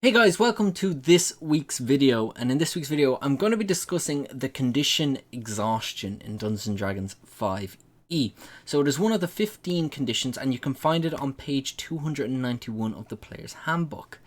Hey guys, welcome to this week's video, and in this week's video I'm going to be discussing the condition Exhaustion in Dungeons & Dragons 5e. So it is one of the 15 conditions and you can find it on page 291 of the player's handbook.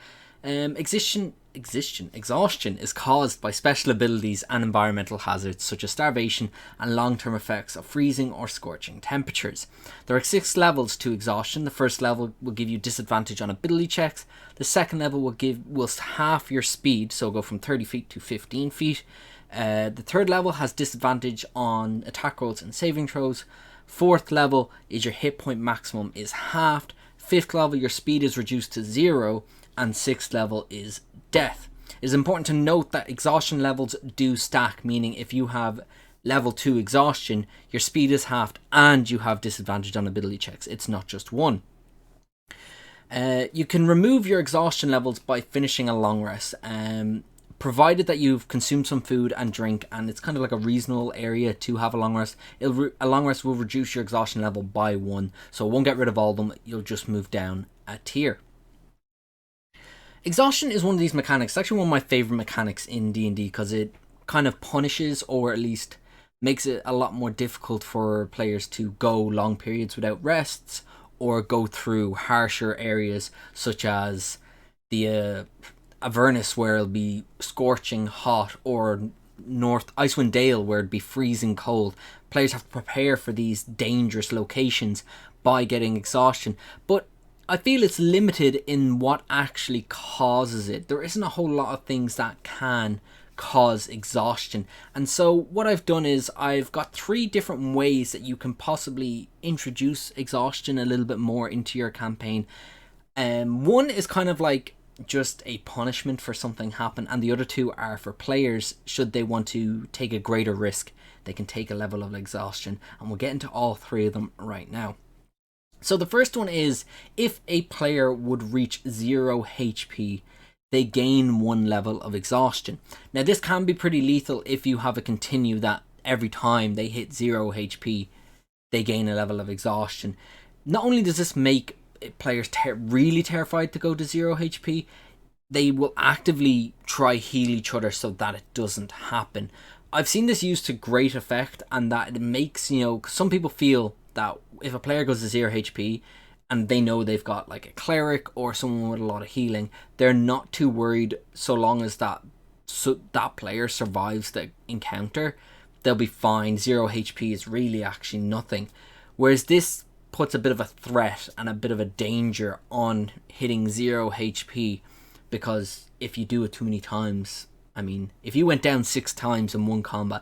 Exhaustion is caused by special abilities and environmental hazards such as starvation and long-term effects of freezing or scorching temperatures. There are 6 levels to exhaustion. The first level will give you disadvantage on ability checks. The second level will half your speed, so go from 30 feet to 15 feet. The third level has disadvantage on attack rolls and saving throws. Fourth level is your hit point maximum is halved. Fifth level, your speed is reduced to 0. And sixth level is death. It is important to note that exhaustion levels do stack, meaning if you have level 2 exhaustion, your speed is halved and you have disadvantage on ability checks. It's not just one. You can remove your exhaustion levels by finishing a long rest, provided that you've consumed some food and drink, and it's kind of like a reasonable area to have a long rest. A long rest will reduce your exhaustion level by 1, so it won't get rid of all of them, you'll just move down a tier. Exhaustion is one of these mechanics. It's actually one of my favorite mechanics in D&D because it kind of punishes, or at least makes it a lot more difficult for players to go long periods without rests or go through harsher areas such as the Avernus, where it'll be scorching hot, or North Icewind Dale, where it'd be freezing cold. Players have to prepare for these dangerous locations by getting exhaustion, but I feel it's limited in what actually causes it. There isn't a whole lot of things that can cause exhaustion. And so what I've done is I've got 3 different ways that you can possibly introduce exhaustion a little bit more into your campaign. One is kind of like just a punishment for something happen, and the other 2 are for players should they want to take a greater risk. They can take a level of exhaustion, and we'll get into all 3 of them right now. So the first one is, if a player would reach 0 HP, they gain 1 level of exhaustion. Now this can be pretty lethal if you have a continue that every time they hit 0 HP, they gain a level of exhaustion. Not only does this make players really terrified to go to 0 HP, they will actively try heal each other so that it doesn't happen. I've seen this used to great effect, and that it makes, some people feel that if a player goes to 0 HP and they know they've got like a cleric or someone with a lot of healing, they're not too worried so long as that player survives the encounter. They'll be fine. 0 HP is really actually nothing. Whereas this puts a bit of a threat and a bit of a danger on hitting 0 HP, because if you do it too many times, if you went down 6 times in one combat,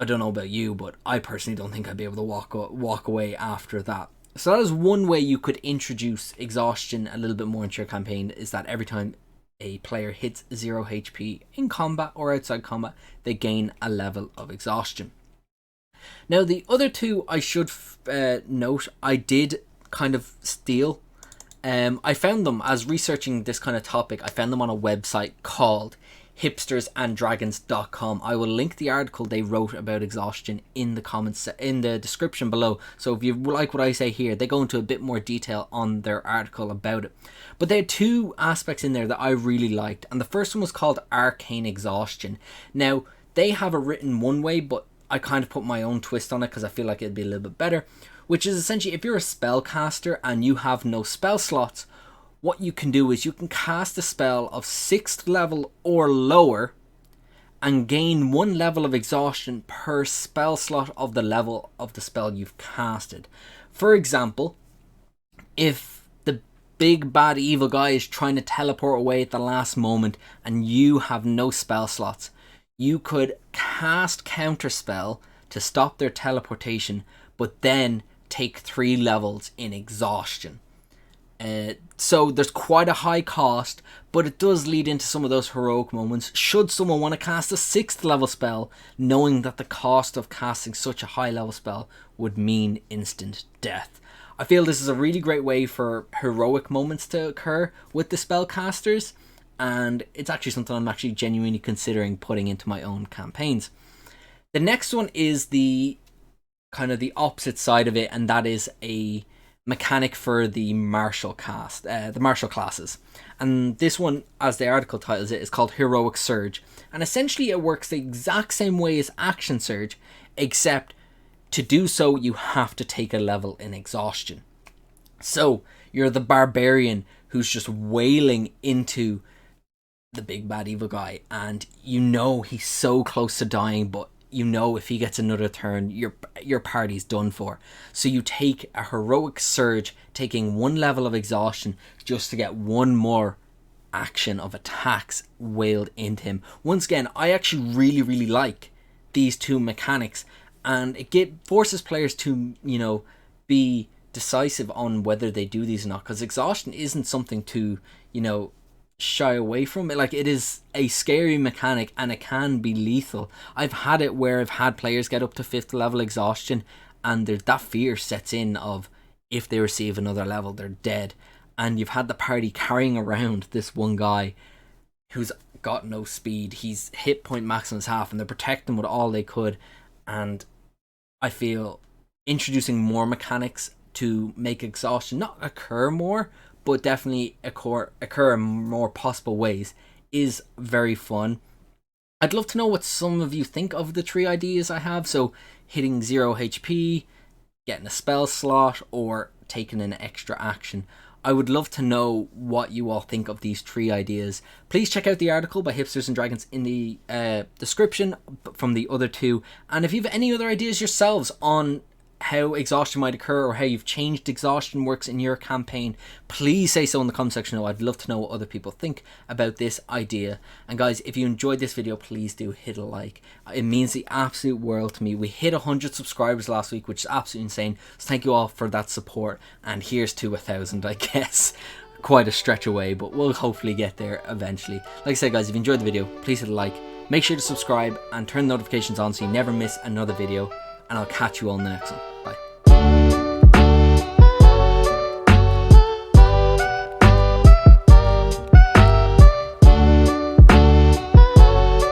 I don't know about you, but I personally don't think I'd be able to walk away after that. So that is one way you could introduce exhaustion a little bit more into your campaign, is that every time a player hits 0 HP in combat or outside combat, they gain a level of exhaustion. Now the other 2 I should note, I did kind of steal. I found them as researching this kind of topic. I found them on a website called hipstersanddragons.com. I will link the article they wrote about exhaustion in the comments, in the description below. So if you like what I say here, they go into a bit more detail on their article about it. But there are 2 aspects in there that I really liked, and the first one was called Arcane Exhaustion. Now they have it written one way, but I kind of put my own twist on it because I feel like it'd be a little bit better, which is essentially, if you're a spellcaster and you have no spell slots, what you can do is you can cast a spell of 6th level or lower and gain 1 level of exhaustion per spell slot of the level of the spell you've casted. For example, if the big bad evil guy is trying to teleport away at the last moment and you have no spell slots, you could cast counterspell to stop their teleportation, but then take 3 levels in exhaustion. So there's quite a high cost, but it does lead into some of those heroic moments should someone want to cast a 6th level spell, knowing that the cost of casting such a high level spell would mean instant death. I feel this is a really great way for heroic moments to occur with the spellcasters, and it's actually something I'm actually genuinely considering putting into my own campaigns. The next one is the kind of the opposite side of it, and that is a mechanic for the martial classes. And this one, as the article titles it, is called Heroic Surge. And essentially it works the exact same way as Action Surge, except to do so you have to take a level in Exhaustion. So you're the barbarian who's just wailing into the big bad evil guy, and you know he's so close to dying, but you know if he gets another turn, your party's done for. So you take a heroic surge, taking one level of exhaustion just to get one more action of attacks wailed into him. Once again, I actually really like these two mechanics, and it forces players to, you know, be decisive on whether they do these or not, because exhaustion isn't something to, you know, shy away from it. Like, it is a scary mechanic and it can be lethal. I've had it where I've had players get up to 5th level exhaustion and that fear sets in of if they receive another level they're dead, and you've had the party carrying around this one guy who's got no speed, he's hit point maximum is half, and they're protecting with all they could. And I feel introducing more mechanics to make exhaustion not occur more, but definitely occur in more possible ways is very fun. I'd love to know what some of you think of the 3 ideas I have. So hitting 0 HP, getting a spell slot, or taking an extra action. I would love to know what you all think of these 3 ideas. Please check out the article by Hipsters and Dragons in the description from the other 2. And if you have any other ideas yourselves on how exhaustion might occur, or how you've changed exhaustion works in your campaign, please say so in the comment section. I'd love to know what other people think about this idea. And guys, if you enjoyed this video, please do hit a like. It means the absolute world to me. We hit 100 subscribers last week, which is absolutely insane, so thank you all for that support, and here's to 1,000. I guess quite a stretch away, but we'll hopefully get there eventually. Like I said guys, if you enjoyed the video, please hit a like, make sure to subscribe and turn notifications on so you never miss another video, and I'll catch you all in the next one.